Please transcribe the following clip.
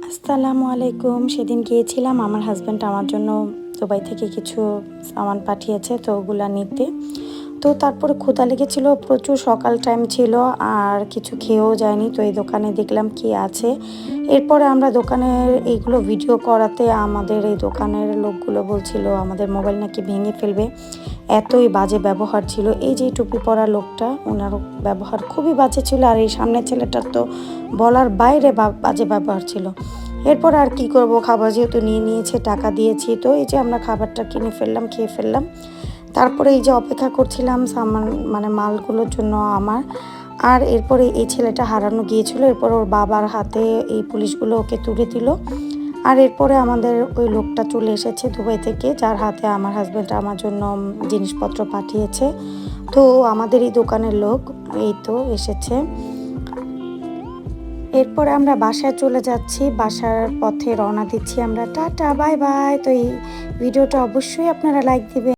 আসসালামু আলাইকুম। সেদিন গিয়েছিলাম, আমার হাসব্যান্ড আমার জন্য দুবাই থেকে কিছু সামান পাঠিয়েছে, তো ওগুলা নিতে। তো তারপরে ক্ষুধা লেগেছিল প্রচুর, সকাল টাইম ছিল আর কিছু খেয়েও যায়নি। তো এই দোকানে দেখলাম কি আছে। এরপরে আমরা দোকানের এইগুলো ভিডিও করাতে আমাদের এই দোকানের লোকগুলো বলছিল আমাদের মোবাইল নাকি ভেঙে ফেলবে, এতই বাজে ব্যবহার ছিল। এই যে টুপি পরা লোকটা, ওনার ব্যবহার খুবই বাজে ছিল। আর এই সামনের ছেলেটার তো বলার বাইরে বাজে ব্যবহার ছিল। এরপর আর কি করব, খাবার যেহেতু নিয়ে নিয়েছে, টাকা দিয়েছি, তো এই যে আমরা খাবারটা কিনে ফেললাম, খেয়ে ফেললাম। তারপরে এই যে অপেক্ষা করছিলাম সামান মালগুলোর জন্য আমার। আর এরপরে এই ছেলেটা হারানো গিয়েছিল, এরপর ওর বাবার হাতে এই পুলিশগুলো ওকে তুলে দিল। আর এরপরে আমাদের ওই লোকটা চলে এসেছে দুবাই থেকে, যার হাতে আমার হাজব্যান্ড আমার জন্য জিনিসপত্র পাঠিয়েছে। তো আমাদের এই দোকানের লোক এই তো এসেছে। এরপরে আমরা বাসায় চলে যাচ্ছি, বাসার পথে রওনা দিচ্ছি আমরা। Tata, bye bye. তো এই ভিডিওটা অবশ্যই আপনারা লাইক দিবেন।